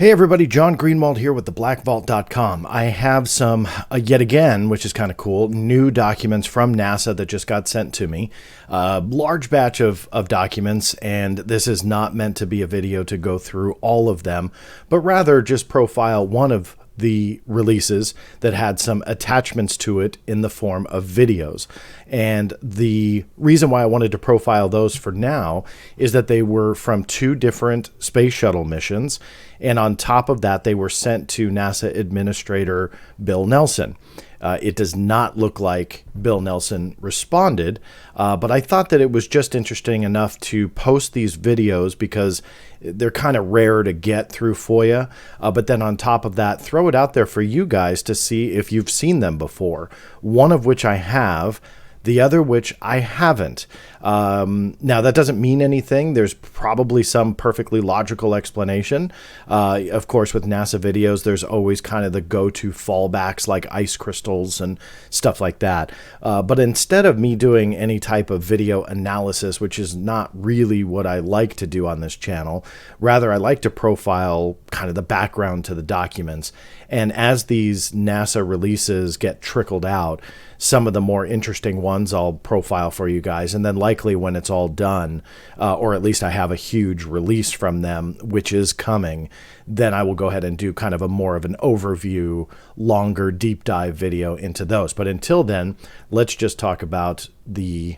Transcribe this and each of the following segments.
Hey everybody, John Greenwald here with theblackvault.com. I have some, yet again, which is kind of cool, new documents from NASA that just got sent to me. Large batch of documents, and this is not meant to be a video to go through all of them, but rather just profile one of the releases that had some attachments to it in the form of videos. And the reason why I wanted to profile those for now is that they were from two different space shuttle missions. And on top of that, they were sent to NASA Administrator Bill Nelson. It does not look like Bill Nelson responded, but I thought that it was just interesting enough to post these videos because they're kind of rare to get through FOIA. But then on top of that, throw it out there for you guys to see if you've seen them before. One of which I have, the other which I haven't. Now, that doesn't mean anything. There's probably some perfectly logical explanation. Of course, with NASA videos, there's always kind of the go-to fallbacks like ice crystals and stuff like that. But instead of me doing any type of video analysis, which is not really what I like to do on this channel, rather I like to profile kind of the background to the documents. And as these NASA releases get trickled out, some of the more interesting ones I'll profile for you guys. And then likely when it's all done, or at least I have a huge release from them, which is coming, then I will go ahead and do kind of a more of an overview, longer deep dive video into those. But until then, let's just talk about the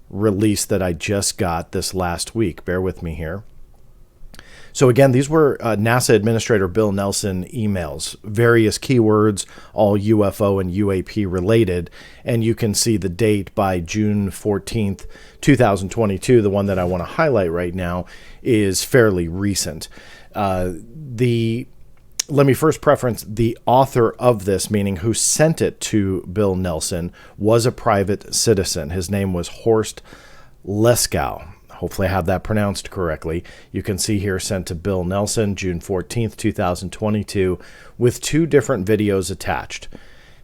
release that I just got this last week. Bear with me here. So again, these were NASA Administrator Bill Nelson emails, various keywords, all UFO and UAP related. And you can see the date by June 14th, 2022. The one that I want to highlight right now is fairly recent. Let me first preference the author of this, meaning who sent it to Bill Nelson, was a private citizen. His name was Horst Leskow. Hopefully I have that pronounced correctly. You can see here sent to Bill Nelson, June 14th, 2022, with two different videos attached.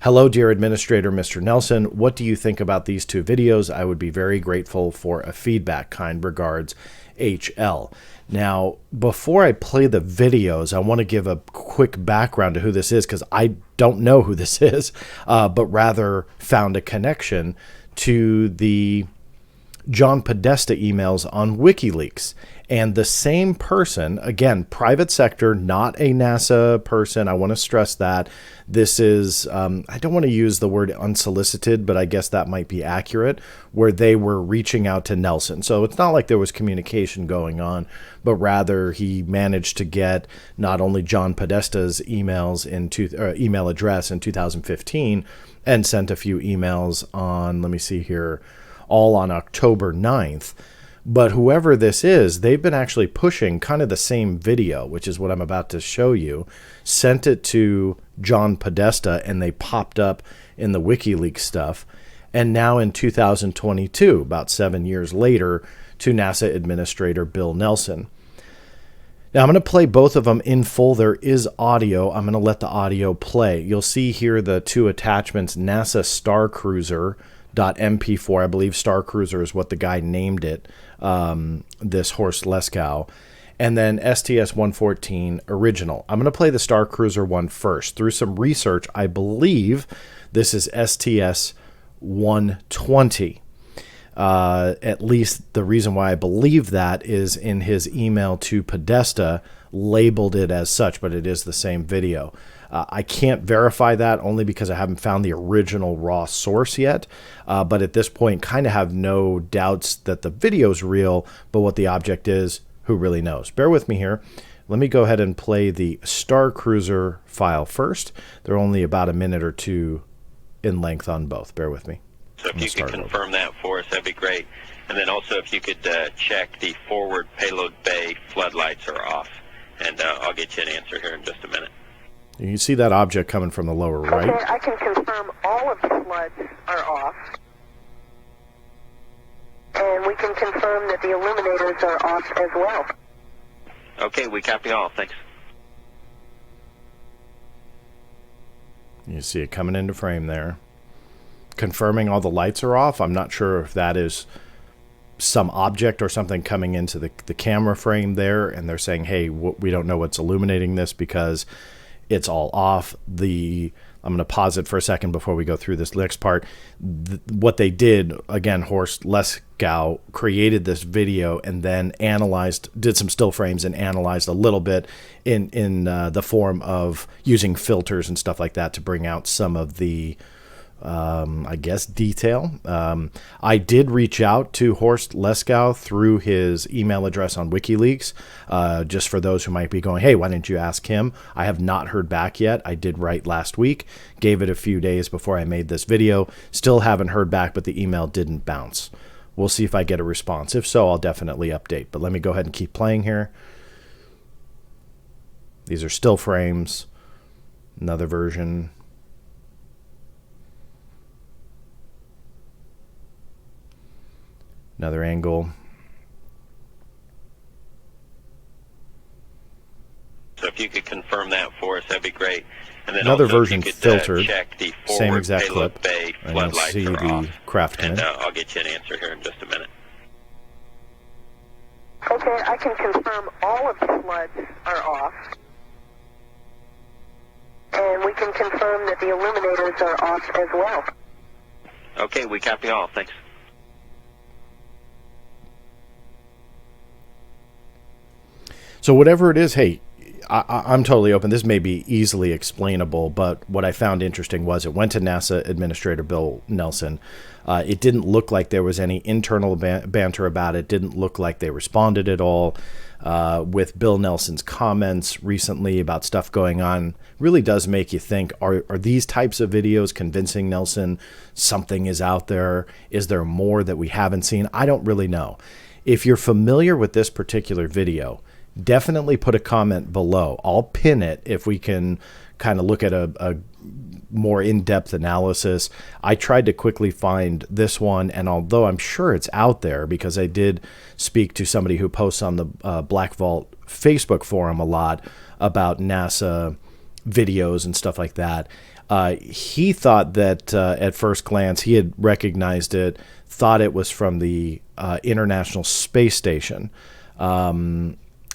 Hello, dear Administrator Mr. Nelson. What do you think about these two videos? I would be very grateful for a feedback. Kind regards, HL. Now, before I play the videos, I want to give a quick background to who this is because I don't know who this is, but rather found a connection to the John Podesta emails on WikiLeaks. And the same person, again, private sector, not a NASA person. I want to stress that. This is, I don't want to use the word unsolicited, but I guess that might be accurate, where they were reaching out to Nelson. So it's not like there was communication going on, but rather he managed to get not only John Podesta's emails email address in 2015 and sent a few emails on, let me see here, all on October 9th. But whoever this is, they've been actually pushing kind of the same video, which is what I'm about to show you, sent it to John Podesta, and they popped up in the WikiLeaks stuff. And now in 2022, about 7 years later, to NASA Administrator Bill Nelson. Now, I'm going to play both of them in full. There is audio. I'm going to let the audio play. You'll see here the two attachments, NASA Star Cruiser .mp4. I believe Star Cruiser is what the guy named it, this Horst Leskow, and then STS-114 original. I'm going to play the Star Cruiser one first. Through some research, I believe this is STS-120. At least the reason why I believe that is in his email to Podesta, labeled it as such, but it is the same video. I can't verify that only because I haven't found the original raw source yet. But at this point, kind of have no doubts that the video's real, but what the object is, who really knows? Bear with me here. Let me go ahead and play the Star Cruiser file first. They're only about a minute or two in length on both. Bear with me. So if you could confirm that for us, that'd be great. And then also if you could check the forward payload bay floodlights are off. And I'll get you an answer here in just a minute. You see that object coming from the lower right? Okay, I can confirm all of the floods are off. And we can confirm that the illuminators are off as well. Okay, we copy all. Thanks. You see it coming into frame there. Confirming all the lights are off. I'm not sure if that is some object or something coming into the camera frame there, and they're saying, hey, we don't know what's illuminating this because it's all off. I'm going to pause it for a second before we go through this next part. What they did, again, Horst Leskow created this video and then did some still frames and analyzed a little bit in the form of using filters and stuff like that to bring out some of the, I guess, detail. I did reach out to Horst Leskow through his email address on WikiLeaks, just for those who might be going, hey, why didn't you ask him? I have not heard back yet. I did write last week, gave it a few days before I made this video. Still haven't heard back, but the email didn't bounce. We'll see if I get a response. If so, I'll definitely update. But let me go ahead and keep playing here. These are still frames. Another version. Another angle. So if you could confirm that for us, that'd be great. And then another also version if you could, filtered. Check the Same exact payload clip. bay And you'll floodlights see are the off. craft And in. I'll get you an answer here in just a minute. Okay, I can confirm all of the floods are off. And we can confirm that the illuminators are off as well. Okay, we copy all. Thanks. So whatever it is, hey, I'm totally open. This may be easily explainable, but what I found interesting was it went to NASA Administrator Bill Nelson. It didn't look like there was any internal banter about it. Didn't look like they responded at all. With Bill Nelson's comments recently about stuff going on, really does make you think, are these types of videos convincing Nelson something is out there? Is there more that we haven't seen? I don't really know. If you're familiar with this particular video, definitely put a comment below. I'll pin it if we can kind of look at a more in-depth analysis. I tried to quickly find this one, and although I'm sure it's out there because I did speak to somebody who posts on the Black Vault Facebook forum a lot about NASA videos and stuff like that, he thought that at first glance he had recognized it, thought it was from the International Space Station.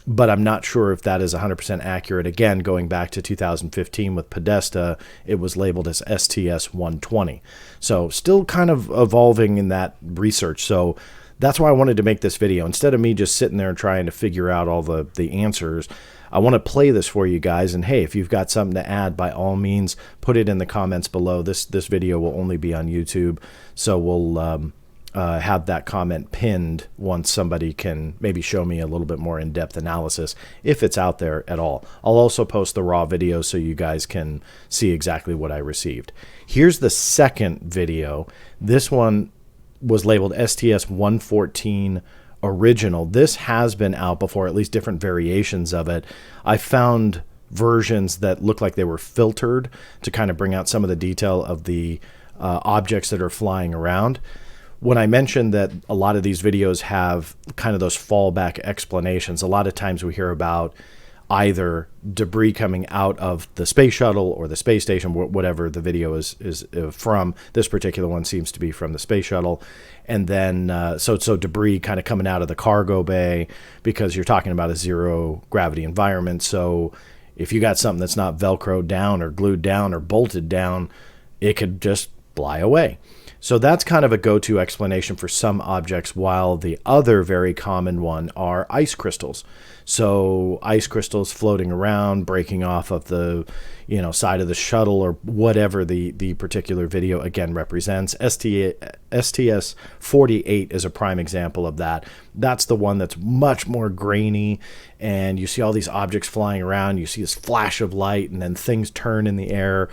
But I'm not sure if that is 100% accurate. Again, going back to 2015 with Podesta, it was labeled as STS-120. So still kind of evolving in that research. So that's why I wanted to make this video. Instead of me just sitting there and trying to figure out all the answers, I want to play this for you guys. And hey, if you've got something to add, by all means, put it in the comments below. This video will only be on YouTube. So we'll have that comment pinned once somebody can maybe show me a little bit more in-depth analysis, if it's out there at all. I'll also post the raw video so you guys can see exactly what I received. Here's the second video. This one was labeled STS-114 original. This has been out before, at least different variations of it. I found versions that look like they were filtered to kind of bring out some of the detail of the objects that are flying around. When I mentioned that a lot of these videos have kind of those fallback explanations, a lot of times we hear about either debris coming out of the space shuttle or the space station, whatever the video is from. This particular one seems to be from the space shuttle. And then, so debris kind of coming out of the cargo bay, because you're talking about a zero gravity environment. So if you got something that's not Velcroed down or glued down or bolted down, it could just fly away. So that's kind of a go-to explanation for some objects, while the other very common one are ice crystals. So ice crystals floating around, breaking off of the side of the shuttle, or whatever the particular video again represents. STS-48 is a prime example of that. That's the one that's much more grainy, and you see all these objects flying around. You see this flash of light, and then things turn in the air.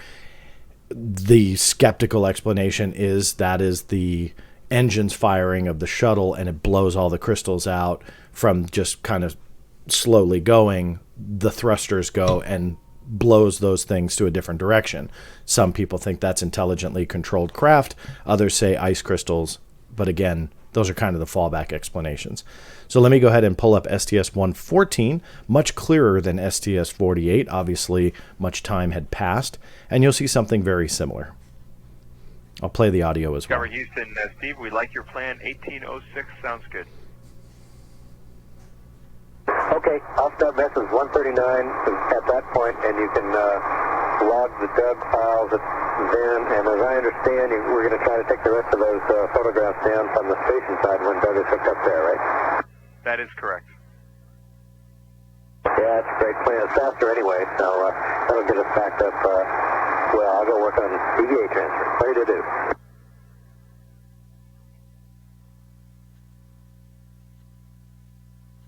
The skeptical explanation is that is the engines firing of the shuttle, and it blows all the crystals out from just kind of slowly going. The thrusters go and blows those things to a different direction. Some people think that's intelligently controlled craft. Others say ice crystals. But again, those are kind of the fallback explanations. So let me go ahead and pull up STS-114, much clearer than STS-48. Obviously, much time had passed, and you'll see something very similar. I'll play the audio as well. Discover Houston, Steve, we like your plan. 1806 sounds good. Okay, I'll start message 139 at that point, and you can log the Doug files then. And as I understand, we're going to try to take the rest of those photographs down from the station side when Doug is hooked up there, right? That is correct. Yeah, it's a great plan. It's faster anyway, so that'll get us backed up. Well, I'll go work on EVA transfer. Ready to do.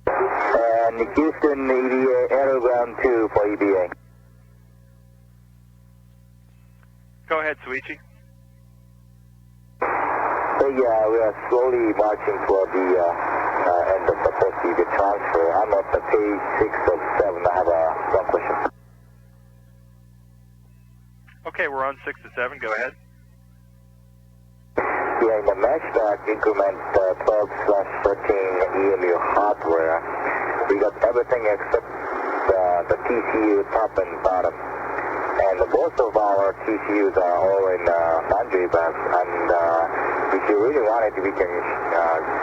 And Houston, EVA, aeroground 2 for EVA. Go ahead, Suichi. So yeah, we are slowly marching toward the end of the first EVA transfer. I'm at the page 6 of 7. I have one question. Okay, we're on 6 to 7. Go ahead. Yeah, in the matchback increment 12/13 EMU hardware, we got everything except the TCU top and bottom. And most of our TCUs are all in boundary bands. And if you really want it, we can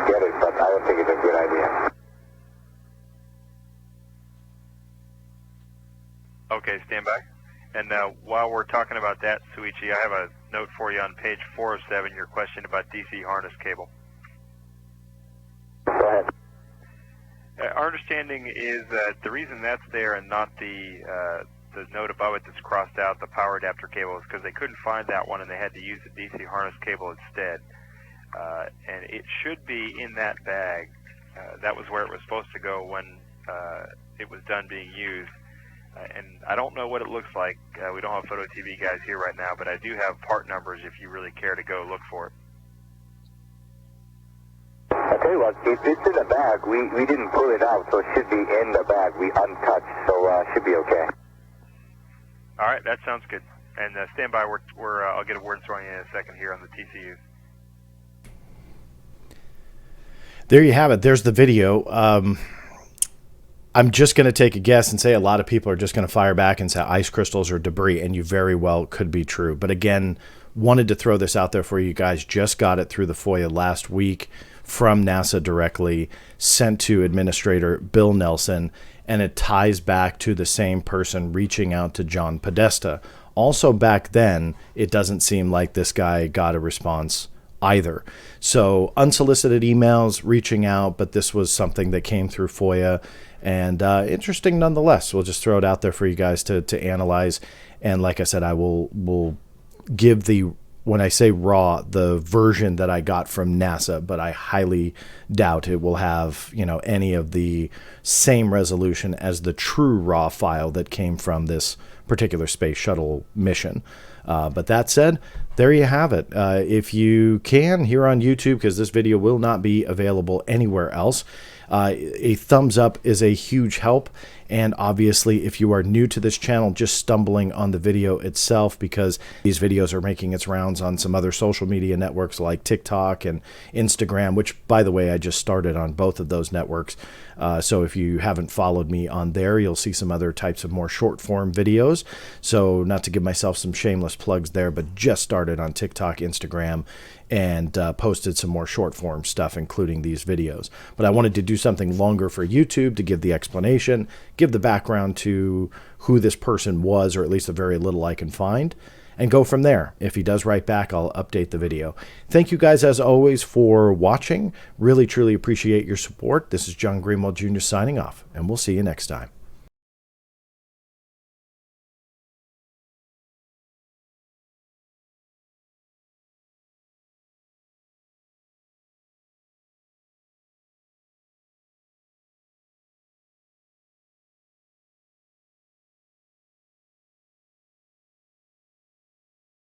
get it, but I don't think it's a good idea. Okay, stand by. And while we're talking about that, Suichi, I have a note for you on page 4 of 7, your question about DC harness cable. Go ahead. Our understanding is that the reason that's there and not the note above it that's crossed out, the power adapter cable, is because they couldn't find that one and they had to use the DC harness cable instead. And it should be in that bag. That was where it was supposed to go when it was done being used. And I don't know what it looks like. We don't have photo TV guys here right now, but I do have part numbers if you really care to go look for it. I tell you what, if it's in the bag, we didn't pull it out, so it should be in the bag. We untouched, so should be okay. All right, that sounds good. And stand by. I'll get a word throwing in a second here on the TCU. There you have it. There's the video. I'm just going to take a guess and say a lot of people are just going to fire back and say ice crystals or debris, and you very well could be true. But again, wanted to throw this out there for you guys. Just got it through the FOIA last week from NASA directly, sent to Administrator Bill Nelson, and it ties back to the same person reaching out to John Podesta. Also back then, it doesn't seem like this guy got a response either. So unsolicited emails reaching out, but this was something that came through FOIA, and interesting nonetheless. We'll just throw it out there for you guys to analyze. And like I said, I will give when I say raw, the version that I got from NASA, but I highly doubt it will have, any of the same resolution as the true raw file that came from this particular space shuttle mission. But that said, there you have it. If you can, here on YouTube, because this video will not be available anywhere else, a thumbs up is a huge help. And obviously, if you are new to this channel, just stumbling on the video itself, because these videos are making its rounds on some other social media networks like TikTok and Instagram, which, by the way, I just started on both of those networks. So if you haven't followed me on there, you'll see some other types of more short form videos. So not to give myself some shameless plugs there, but just started on TikTok, Instagram, and posted some more short form stuff, including these videos. But I wanted to do something longer for YouTube to give the explanation, give the background to who this person was, or at least the very little I can find, and go from there. If he does write back, I'll update the video. Thank you guys, as always, for watching. Really, truly appreciate your support. This is John Greenwald Jr. signing off, and we'll see you next time.